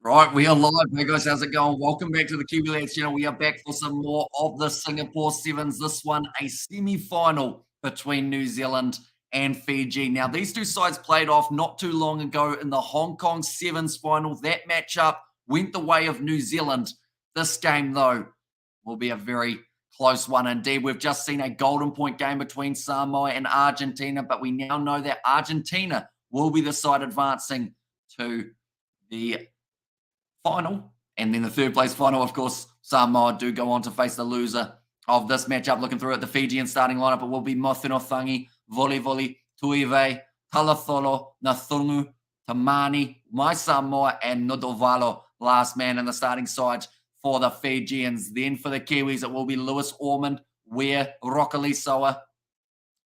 Right, we are live. Hey guys, how's it going? Welcome back to the Kiwi Lads channel. We are back for some more of the Singapore Sevens. This one, a semi-final between New Zealand and Fiji. Now, these two sides played off not too long ago in the Hong Kong Sevens final. That matchup went the way of New Zealand. This game, though, will be a very close one indeed. We've just seen a golden point game between Samoa and Argentina, but we now know that Argentina will be the side advancing to the final. And then the third place final, of course, Samoa do go on to face the loser of this matchup. Looking through at the Fijian starting lineup, it will be Mothino Voli, Tuive, Talatholo, Nathungu, Tamani, My Samoa, and Nodovalo, last man in the starting side for the Fijians. Then for the Kiwis, it will be Lewis Ormond, Weir, Rockali Soa,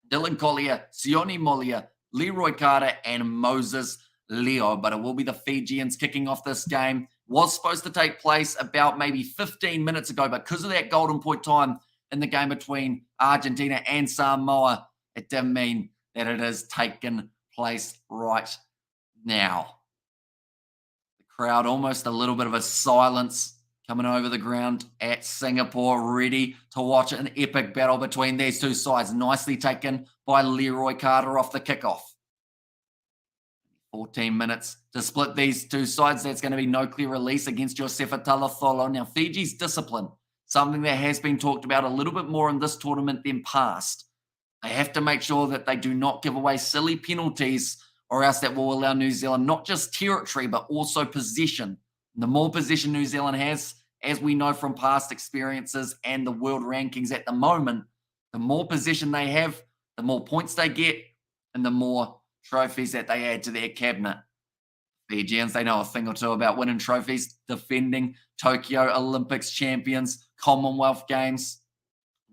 Dylan Collier, Sione Molia, Leroy Carter, and Moses Leo. But it will be the Fijians kicking off this game. Was supposed to take place about maybe 15 minutes ago, but because of that golden point time in the game between Argentina and Samoa, it didn't mean that it has taken place right now. The crowd, almost a little bit of a silence coming over the ground at Singapore, ready to watch an epic battle between these two sides. Nicely taken by Leroy Carter off the kickoff. 14 minutes to split these two sides. That's going to be no clear release against Josefa Talatholo. Now, Fiji's discipline, something that has been talked about a little bit more in this tournament than past. They have to make sure that they do not give away silly penalties, or else that will allow New Zealand not just territory, but also possession. And the more possession New Zealand has, as we know from past experiences and the world rankings at the moment, the more possession they have, the more points they get, and the more trophies that they add to their cabinet. Fijians, they know a thing or two about winning trophies, defending Tokyo Olympics champions, Commonwealth Games.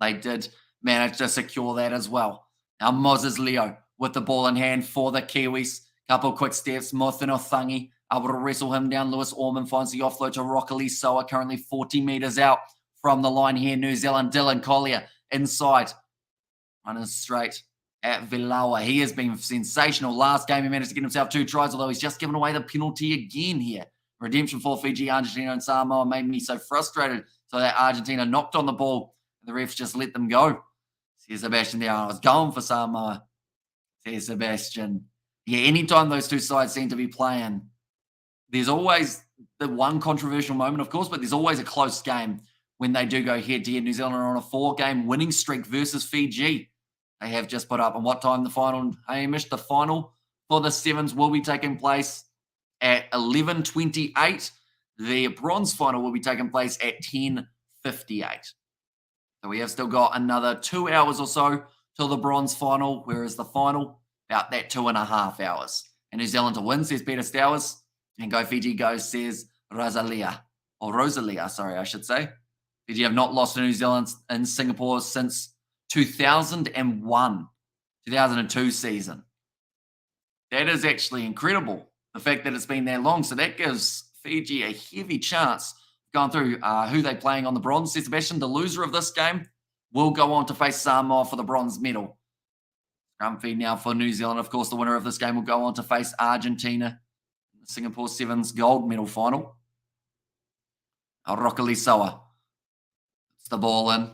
They did manage to secure that as well. Now Moses Leo with the ball in hand for the Kiwis. Couple quick steps, Mothino Thangi able to wrestle him down. Lewis Ormond finds the offload to Rockali Soa, currently 40 metres out from the line here. New Zealand, Dylan Collier inside, running straight at Vilawa. He has been sensational. Last game, he managed to get himself 2 tries, although he's just given away the penalty again here. Redemption for Fiji, Argentina, and Samoa made me so frustrated. So that Argentina knocked on the ball, and the refs just let them go. Says Sebastian there. I was going for Samoa. Says Sebastian. Yeah, anytime those two sides seem to be playing, there's always the one controversial moment, of course, but there's always a close game when they do go head-to-head. New Zealand are on a 4-game winning streak versus Fiji. They have just put up. And what time the final, Hamish? The final for the Sevens will be taking place at 11:28. The bronze final will be taking place at 10:58. So we have still got another 2 hours or so till the bronze final, whereas the final, about that 2.5 hours. And New Zealand to win, says Peter Stowers. And go Fiji go, says Rosalia. Or Rosalia, sorry, I should say. Fiji have not lost to New Zealand in Singapore since 2001, 2002 season. That is actually incredible, the fact that it's been that long. So that gives Fiji a heavy chance of going through. Who they playing on the bronze, says Sebastian. The loser of this game will go on to face Samoa for the bronze medal. Scrum feed now for New Zealand. Of course, the winner of this game will go on to face Argentina in the Singapore Sevens gold medal final. Rockali Soa. It's the ball in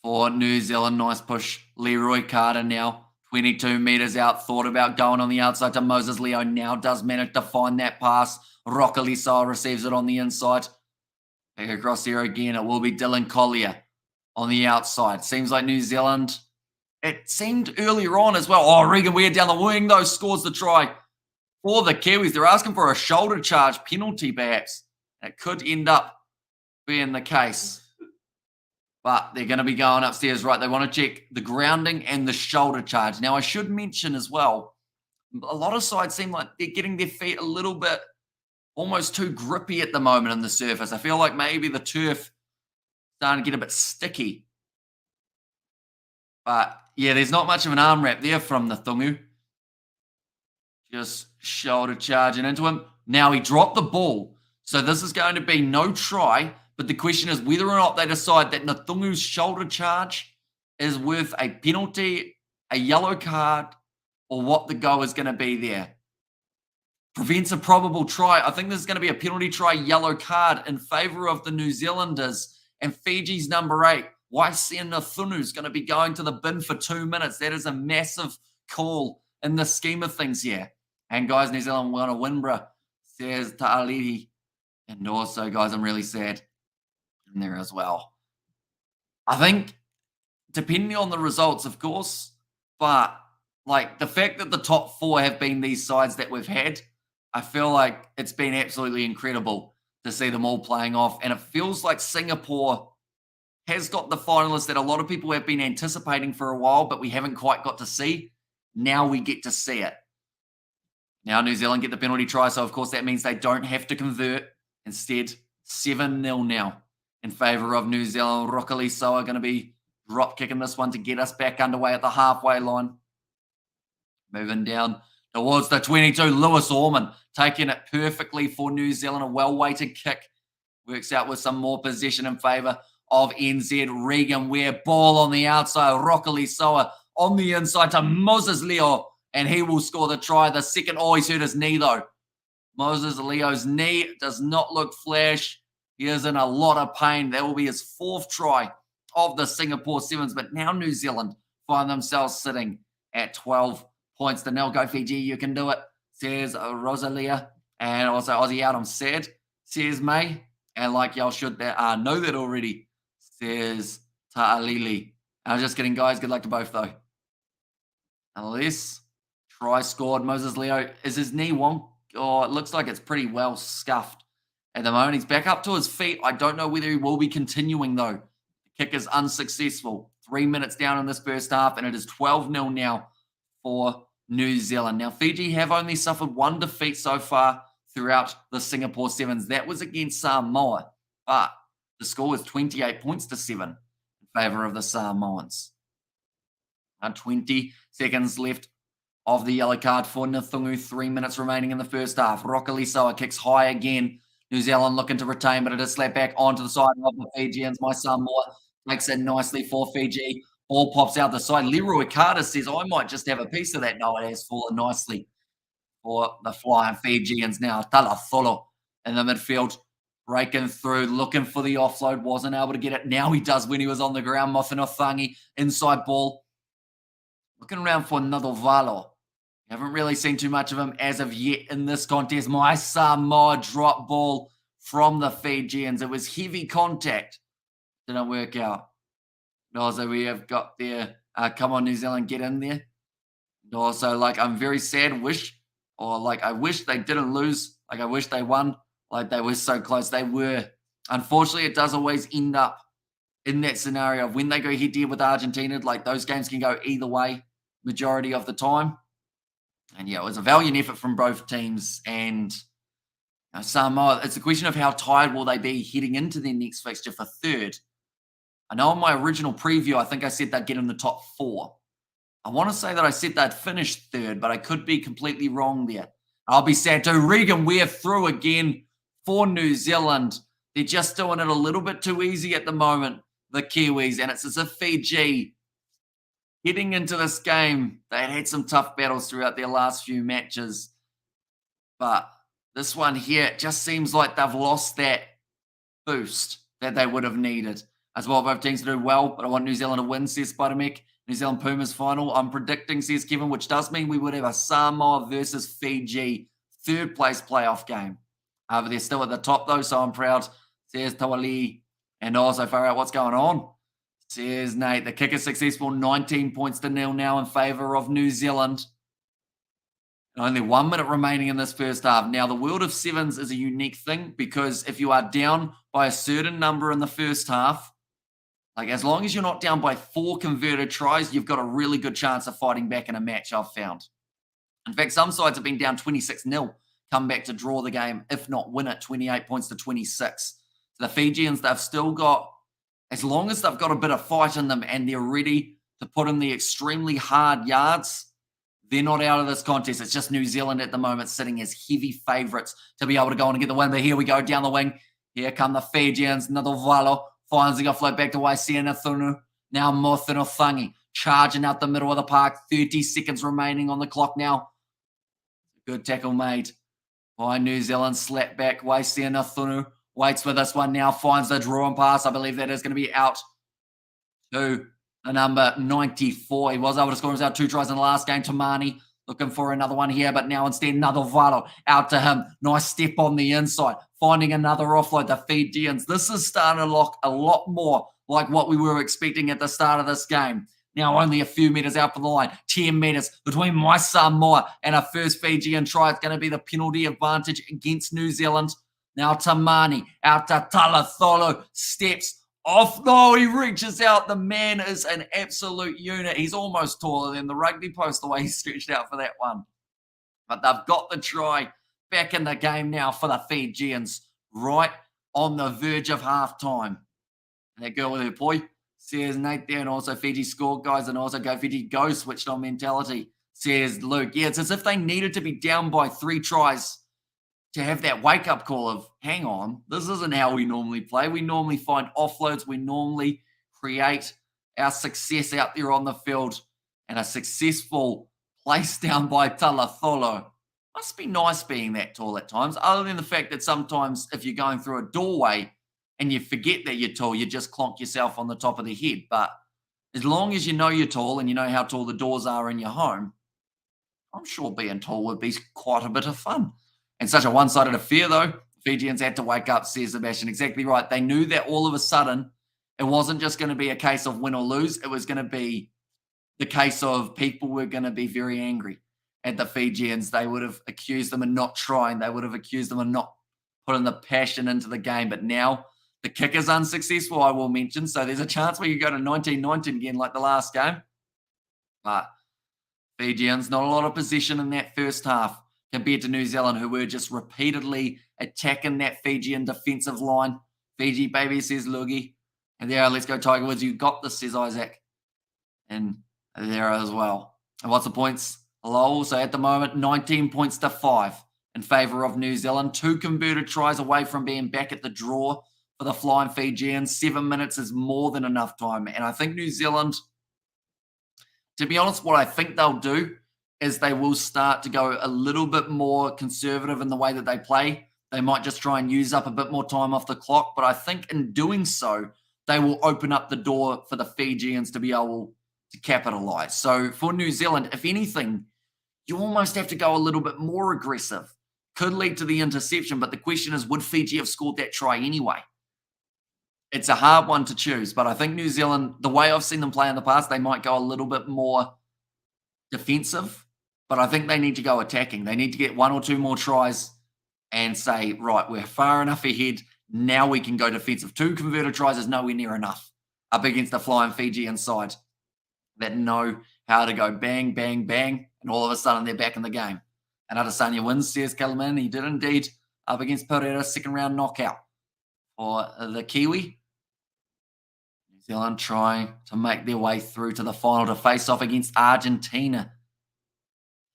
for New Zealand. Nice push. Leroy Carter now 22 metres out. Thought about going on the outside to Moses Leo. Now does manage to find that pass. Rockali Soa receives it on the inside. Back across here again. It will be Dylan Collier on the outside. Seems like New Zealand, it seemed earlier on as well. Oh, Regan Weir down the wing, though, scores the try for the Kiwis. They're asking for a shoulder charge penalty, perhaps. That could end up being the case. But they're going to be going upstairs, right? They want to check the grounding and the shoulder charge. Now, I should mention as well, a lot of sides seem like they're getting their feet a little bit almost too grippy at the moment on the surface. I feel like maybe the turf starting to get a bit sticky. But, yeah, there's not much of an arm wrap there from Nathungu. Just shoulder charging into him. Now, he dropped the ball. So this is going to be no try. But the question is whether or not they decide that Nathungu's shoulder charge is worth a penalty, a yellow card, or what the go is going to be there. prevents a probable try. I think there's going to be a penalty try yellow card in favour of the New Zealanders. And Fiji's number 8, Waisena Thunu, is going to be going to the bin for 2 minutes. That is a massive call in the scheme of things here. And guys, New Zealand won a win, bruh, says Ta'aliti. And also, guys, I'm really sad in there as well. I think, depending on the results, of course, but like the fact that the top 4 have been these sides that we've had, I feel like it's been absolutely incredible to see them all playing off. And it feels like Singapore has got the finalists that a lot of people have been anticipating for a while, but we haven't quite got to see. Now we get to see it. Now New Zealand get the penalty try, so of course that means they don't have to convert. Instead, 7-0 now in favour of New Zealand. Rockali Soa going to be drop kicking this one to get us back underway at the halfway line. Moving down towards the 22, Lewis Orman taking it perfectly for New Zealand. A well-weighted kick. Works out with some more possession in favour of NZ. Regan Ware, ball on the outside. Rockali Soa on the inside to Moses Leo, and he will score the try. The second, he's hurt his knee though. Moses Leo's knee does not look flash. He is in a lot of pain. That will be his 4th try of the Singapore Sevens. But now New Zealand find themselves sitting at 12 points to nil. Go Fiji, you can do it, says Rosalia. And also Aussie out, I'm sad, says May. And like y'all should know that already, says Ta'alili. I'm just kidding, guys. Good luck to both, though. Unless try scored. Moses Leo, is his knee wonk? Oh, it looks like it's pretty well scuffed at the moment. He's back up to his feet. I don't know whether he will be continuing, though. The kick is unsuccessful. 3 minutes down in this first half, and it is 12-0 now for New Zealand. Now, Fiji have only suffered 1 defeat so far throughout the Singapore Sevens. That was against Samoa, but the score was 28 points to 7 in favour of the Samoans. 20 seconds left of the yellow card for Nthungu. 3 minutes remaining in the first half. Rockali Soa kicks high again. New Zealand looking to retain, but it is slapped back onto the side of the Fijians. My Samoa makes it nicely for Fiji. Ball pops out the side. Leroy Carter says, I might just have a piece of that. No, it has fallen nicely for the flying Fijians now. Talafolo in the midfield, breaking through, looking for the offload. Wasn't able to get it. Now he does when he was on the ground. Mofinofangi, inside ball. Looking around for Nadovalo. Haven't really seen too much of him as of yet in this contest. My Samoa drop ball from the Fijians. It was heavy contact. Didn't work out. Also, we have got there. Come on, New Zealand, get in there. And also, I'm very sad. I wish they didn't lose. I wish they won. They were so close. They were. Unfortunately, it does always end up in that scenario of when they go head-to-head with Argentina. Those games can go either way majority of the time. And yeah, it was a valiant effort from both teams. And Samoa, it's a question of how tired will they be heading into their next fixture for third. I know in my original preview, I think I said they'd get in the top 4. I want to say that I said they'd finish third, but I could be completely wrong there. I'll be sad too. Regan Ware through again for New Zealand. They're just doing it a little bit too easy at the moment, the Kiwis. And it's as if Fiji, heading into this game, they had some tough battles throughout their last few matches. But this one here, it just seems like they've lost that boost that they would have needed. As well, both teams to do well, but I want New Zealand to win, says Spider-Mick. New Zealand Pumas final. I'm predicting, says Kevin, which does mean we would have a Samoa versus Fiji third place playoff game. But they're still at the top, though, so I'm proud, says Tawali. And also, far out, what's going on? Says Nate. The kick is successful, 19 points to 0 now in favour of New Zealand. Only 1 minute remaining in this first half. Now, the world of sevens is a unique thing because if you are down by a certain number in the first half, as long as you're not down by 4 converted tries, you've got a really good chance of fighting back in a match, I've found. In fact, some sides have been down 26-0, come back to draw the game, if not win it, 28 points to 26. So the Fijians, they've still got, as long as they've got a bit of fight in them and they're ready to put in the extremely hard yards, they're not out of this contest. It's just New Zealand at the moment sitting as heavy favourites to be able to go on and get the win. But here we go, down the wing. Here come the Fijians, Nadovalo. Finds the offload back to Waisena Thunu. Now Mofinofangi charging out the middle of the park. 30 seconds remaining on the clock now. Good tackle made By New Zealand, slap back, Waisiana Thunu waits for this one now, finds the draw and pass. I believe that is going to be out to the number 94. He was able to score himself 2 tries in the last game. Tamani looking for another one here, but now instead another Valo out to him. Nice step on the inside, finding another offload. The Fijians. This is starting to look a lot more like what we were expecting at the start of this game. Now only a few meters out from the line, 10 meters between my Samoa and a first Fijian try. It's going to be the penalty advantage against New Zealand. Now Tamani out to Talatholo, steps off. No, he reaches out. The man is an absolute unit. He's almost taller than the rugby post, the way he stretched out for that one. But they've got the try back in the game now for the Fijians, right on the verge of halftime. And that girl with her boy says Nate there, and also Fiji scored, guys, and also go Fiji go, switched on mentality, says Luke. Yeah, it's as if they needed to be down by 3 tries to have that wake-up call of, hang on, this isn't how we normally play. We normally find offloads. We normally create our success out there on the field, and a successful place down by Talatholo. Must be nice being that tall at times, other than the fact that sometimes if you're going through a doorway and you forget that you're tall, you just clonk yourself on the top of the head. But as long as you know you're tall and you know how tall the doors are in your home, I'm sure being tall would be quite a bit of fun. And such a one-sided affair, though. Fijians had to wake up, says Sebastian. Exactly right. They knew that all of a sudden it wasn't just going to be a case of win or lose. It was going to be the case of people were going to be very angry at the Fijians. They would have accused them of not trying. They would have accused them of not putting the passion into the game. But now the kick is unsuccessful, I will mention. So there's a chance we could go to 19-19 again like the last game. But Fijians, not a lot of possession in that first half compared to New Zealand, who were just repeatedly attacking that Fijian defensive line. Fiji, baby, says Lugi. And there, let's go Tiger Woods. You got this, says Isaac. And there as well. And what's the points? Lol. So at the moment, 19 points to 5 in favour of New Zealand. 2 converted tries away from being back at the draw for the Flying Fijians. 7 minutes is more than enough time. And I think New Zealand, to be honest, what I think they'll do is they will start to go a little bit more conservative in the way that they play. They might just try and use up a bit more time off the clock. But I think in doing so, they will open up the door for the Fijians to be able to capitalize. So for New Zealand, if anything, you almost have to go a little bit more aggressive. Could lead to the interception, but the question is, would Fiji have scored that try anyway? It's a hard one to choose, but I think New Zealand, the way I've seen them play in the past, they might go a little bit more defensive, but I think they need to go attacking. They need to get 1 or 2 more tries and say, right, we're far enough ahead. Now we can go defensive. 2 converted tries is nowhere near enough up against the Flying Fijian side that know how to go bang, bang, bang, and all of a sudden they're back in the game. And Adesanya wins, says Kellerman. He did indeed up against Pereira, 2nd round knockout for the Kiwi. New Zealand trying to make their way through to the final to face off against Argentina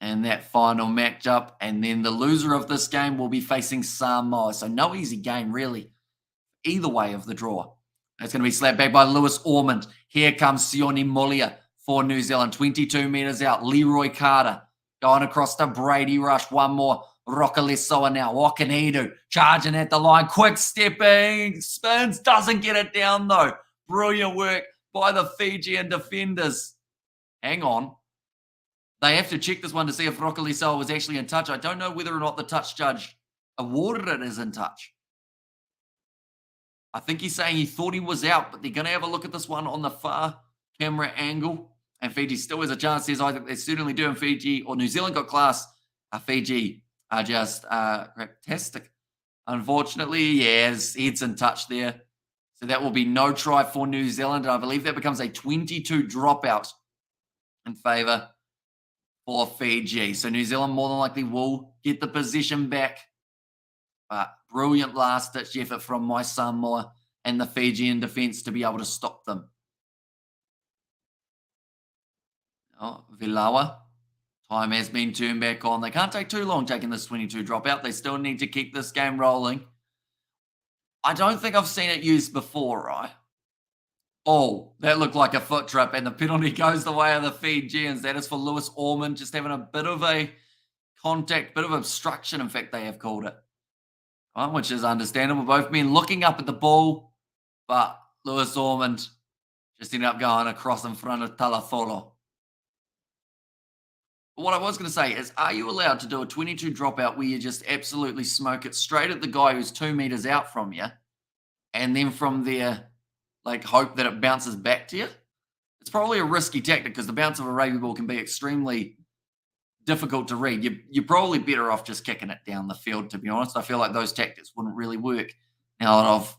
in that final matchup. And then the loser of this game will be facing Samoa. So no easy game, really, either way of the draw. It's going to be slapped back by Lewis Ormond. Here comes Sione Molia for New Zealand. 22 metres out. Leroy Carter going across to Brady Rush. One more. Rokalesoa now. What can he do? Charging at the line. Quick stepping. Spins. Doesn't get it down, though. Brilliant work by the Fijian defenders. Hang on. They have to check this one to see if Rokalesoa was actually in touch. I don't know whether or not the touch judge awarded it as in touch. I think he's saying he thought he was out, but they're going to have a look at this one on the far camera angle. And Fiji still has a chance. Says I think they certainly do in Fiji, or New Zealand got class. Fiji are just fantastic. Unfortunately, yeah, his head's in touch there. So that will be no try for New Zealand. And I believe that becomes a 22 dropout in favour for Fiji. So New Zealand more than likely will get the position back. But brilliant last-ditch effort from my Samoa and the Fijian defence to be able to stop them. Oh, Vilawa. Time has been turned back on. They can't take too long taking this 22 dropout. They still need to keep this game rolling. I don't think I've seen it used before, right? Oh, that looked like a foot trip, and the penalty goes the way of the Fijians. That is for Lewis Ormond, just having a bit of a contact, bit of obstruction, in fact, they have called it, which is understandable. Both men looking up at the ball, but Lewis Ormond just ended up going across in front of Talatholo. But what I was going to say is, are you allowed to do a 22 dropout where you just absolutely smoke it straight at the guy who's 2 meters out from you, and then from there, like, hope that it bounces back to you? It's probably a risky tactic because the bounce of a rugby ball can be extremely difficult to read. You're probably better off just kicking it down the field, to be honest. I feel like those tactics wouldn't really work now that I've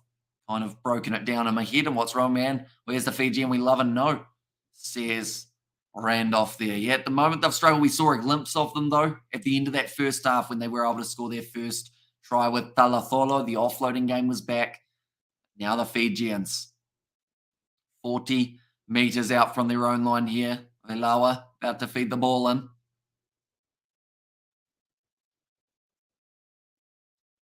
kind of broken it down in my head. And what's wrong, man? Where's the Fijian we love and know? Says Randolph there. Yeah, at the moment they've struggled. We saw a glimpse of them, though, at the end of that first half when they were able to score their first try with Talatholo. The offloading game was back. Now the Fijians, 40 meters out from their own line here. Olawa about to feed the ball in.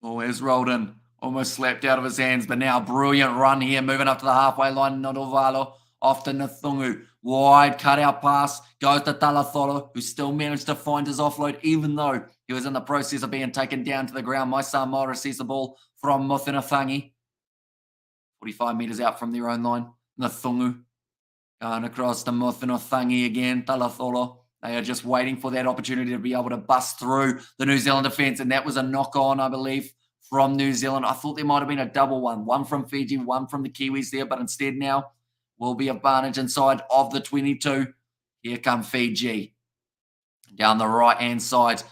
Always rolled in, almost slapped out of his hands, but now brilliant run here, moving up to the halfway line. Nodovalo off to Nathungu. Wide cutout pass, goes to Talatholo, who still managed to find his offload, even though he was in the process of being taken down to the ground. My Samoa receives the ball from Mothinathangi. 45 meters out from their own line. Nathungu going across to Mothinathangi again. Talatholo. They are just waiting for that opportunity to be able to bust through the New Zealand defence, and that was a knock-on, I believe, from New Zealand. I thought there might have been a double one from Fiji, one from the Kiwis there, but instead now will be advantage inside of the 22. Here come Fiji. Down the right-hand side,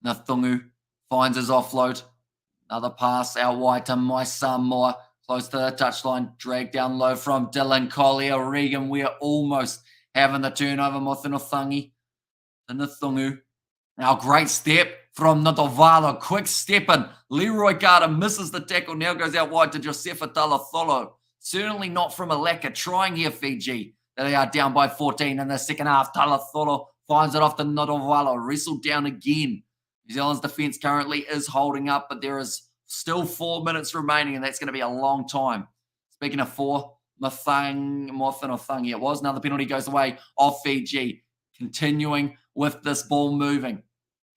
Nathungu finds his offload. Another pass out wide to My Samoa. Close to the touchline, dragged down low from Dylan Collier. Regan, we're almost having the turnover. Mothinathangi to Nathungu. Now, great step from Nodovalo. Quick step in. Leroy Carter misses the tackle. Now goes out wide to Josefa Talatholo. Certainly not from a lack of trying here, Fiji. They are down by 14 in the second half. Talatholo finds it off to Nodovalo. Wrestled down again. New Zealand's defence currently is holding up, but there is still 4 minutes remaining, and that's going to be a long time. Speaking of 4, Mothinathangi it was. Another penalty goes away of Fiji. Continuing with this ball moving.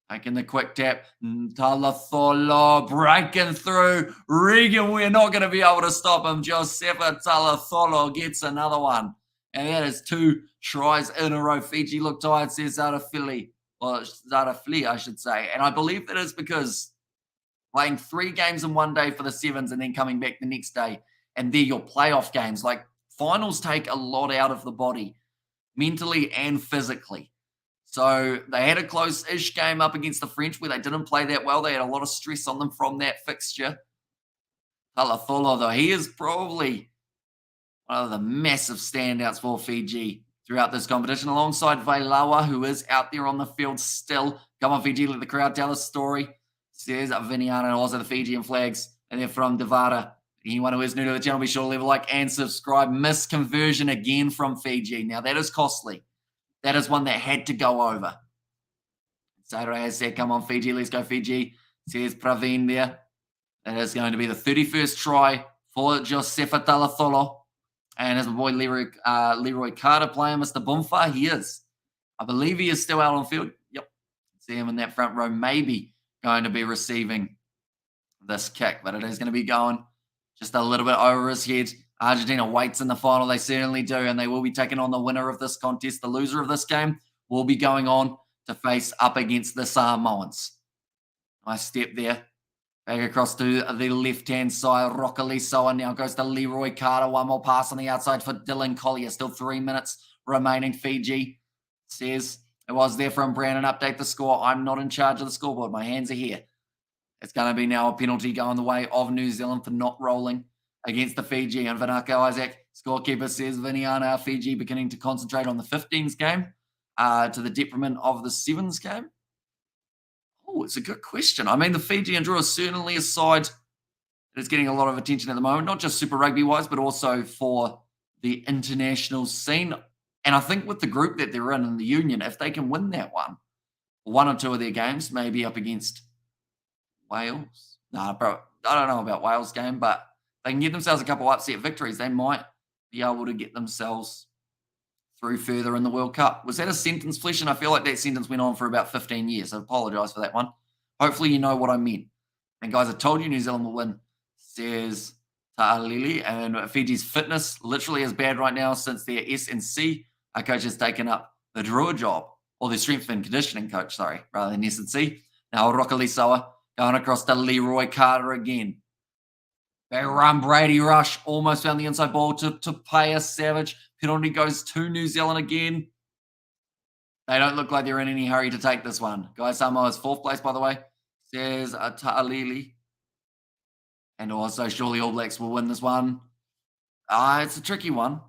Taking the quick tap. Talatholo breaking through. Regan, we're not going to be able to stop him. Josefa Talatholo gets another one. And that is 2 tries in a row. Fiji look tired, says Zarafili. Or Zarafili, I should say. And I believe that is because playing 3 games in one day for the Sevens and then coming back the next day. And they're your playoff games. Like, finals take a lot out of the body, mentally and physically. So they had a close-ish game up against the French where they didn't play that well. They had a lot of stress on them from that fixture. Talatholo, though, he is probably one of the massive standouts for Fiji throughout this competition, alongside Vailawa, who is out there on the field still. Come on, Fiji, let the crowd tell a story. Says Viniana, and also the Fijian flags. And they're from Devara. Anyone who is new to the channel, be sure to leave a like and subscribe. Misconversion again from Fiji. Now, that is costly. That is one that had to go over. Saira has said, come on, Fiji, let's go, Fiji. Says Praveen there. That is going to be the 31st try for Josefa Talatholo. And as my boy Leroy Carter playing Mr. Bumfa, he is. I believe he is still out on field. Yep. See him in that front row, maybe going to be receiving this kick, but it is going to be going just a little bit over his head. Argentina waits in the final. They certainly do, and they will be taking on the winner of this contest. The loser of this game will be going on to face up against the Samoans. Nice step there. Back across to the left-hand side. Rokalisoa now goes to Leroy Carter. One more pass on the outside for Dylan Collier. Still 3 minutes remaining. Fiji says it was there from Brandon. Update the score. I'm not in charge of the scoreboard. My hands are here. It's going to be now a penalty going the way of New Zealand for not rolling against the Fiji. And Vanaka Isaac, scorekeeper, says Viniana, Fiji beginning to concentrate on the 15s game to the detriment of the 7s game. Oh, it's a good question. I mean, the Fijian draw is certainly a side that is getting a lot of attention at the moment, not just Super Rugby-wise, but also for the international scene. And I think with the group that they're in the Union, if they can win that one or two of their games, maybe up against Wales. Nah, bro, I don't know about Wales game, but they can get themselves a couple of upset victories. They might be able to get themselves through further in the World Cup. Was that a sentence, Flesh? And I feel like that sentence went on for about 15 years. I apologise for that one. Hopefully you know what I meant. And guys, I told you New Zealand will win, says Ta'alili. And Fiji's fitness literally is bad right now since their S&C coach has taken up the Drua job, or the strength and conditioning coach, sorry, rather than S&C. Now Rokalisoa going across to Leroy Carter again. They run Brady Rush, almost found the inside ball to Paya Savage. Penalty goes to New Zealand again. They don't look like they're in any hurry to take this one. Guy Samoa's 4th place, by the way, says Ta'alili. And also, surely All Blacks will win this one. It's a tricky one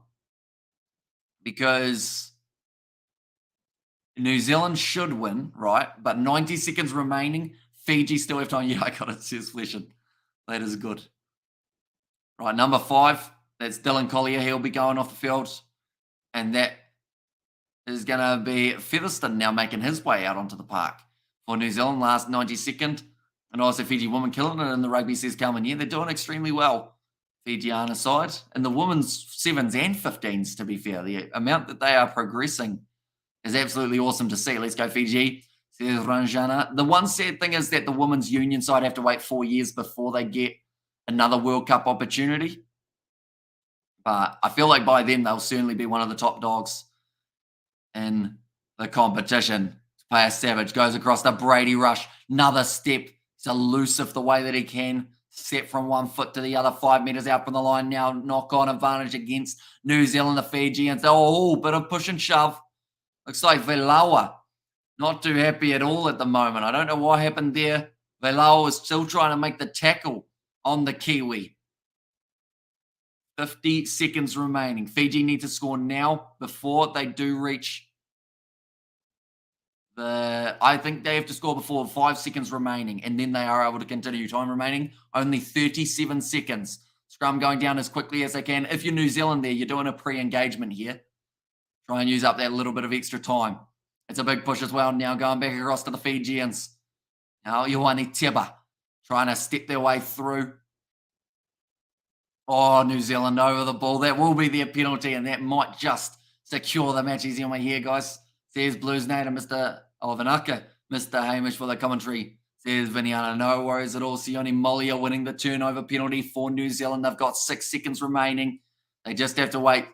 because New Zealand should win, right? But 90 seconds remaining. Fiji still have time. Yeah, I got it, says Fleshin. That is good. Right, number 5. That's Dylan Collier. He'll be going off the field. And that is going to be Featherston now making his way out onto the park for New Zealand, last 92nd. And also Fiji women killing it in the rugby, says Calvin. Yeah, they're doing extremely well, Fijiana side. And the women's 7s and 15s, to be fair. The amount that they are progressing is absolutely awesome to see. Let's go Fiji, says Ranjana. The one sad thing is that the women's union side have to wait 4 years before they get another World Cup opportunity. But I feel like by then they'll certainly be one of the top dogs in the competition. Player Savage goes across the Brady Rush. Another step. He's elusive the way that he can. Set from 1 foot to the other, 5 meters out from the line now. Knock on advantage against New Zealand, the Fijians. Oh, bit of push and shove. Looks like Velawa not too happy at all at the moment. I don't know what happened there. Velawa is still trying to make the tackle on the Kiwi. 50 seconds remaining. Fiji need to score now before they do reach I think they have to score before 5 seconds remaining, and then they are able to continue. Time remaining, only 37 seconds. Scrum going down as quickly as they can. If you're New Zealand there, you're doing a pre-engagement here. Try and use up that little bit of extra time. It's a big push as well. Now going back across to the Fijians. Now Ioane Teba trying to step their way through. Oh, New Zealand over the ball. That will be their penalty, and that might just secure the match. Easy on my here, guys. Says Blues Nader, Mr. Vanaka, Mr. Hamish for the commentary. Says Viniana, no worries at all. Sione Molia winning the turnover penalty for New Zealand. They've got 6 seconds remaining. They just have to wait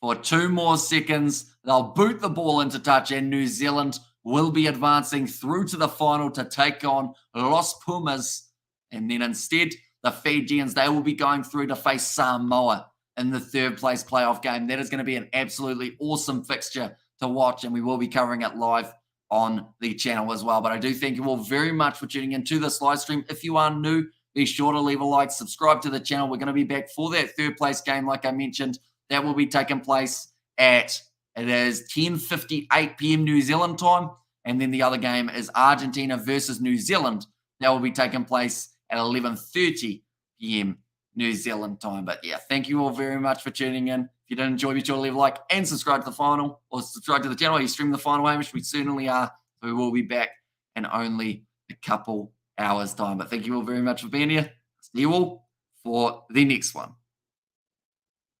for 2 more seconds. They'll boot the ball into touch, and New Zealand will be advancing through to the final to take on Los Pumas. And then instead, the Fijians, they will be going through to face Samoa in the 3rd place playoff game. That is going to be an absolutely awesome fixture to watch, and we will be covering it live on the channel as well. But I do thank you all very much for tuning into this live stream. If you are new, be sure to leave a like, subscribe to the channel. We're going to be back for that 3rd place game, like I mentioned. That will be taking place at, it is 10:58 p.m. New Zealand time, and then the other game is Argentina versus New Zealand. That will be taking place at 11:30 p.m. New Zealand time. But yeah, thank you all very much for tuning in. If you did enjoy, be sure to leave a like and subscribe to the final, or subscribe to the channel. You stream the final, Hamish. We certainly are. So we will be back in only a couple hours' time. But thank you all very much for being here. See you all for the next one.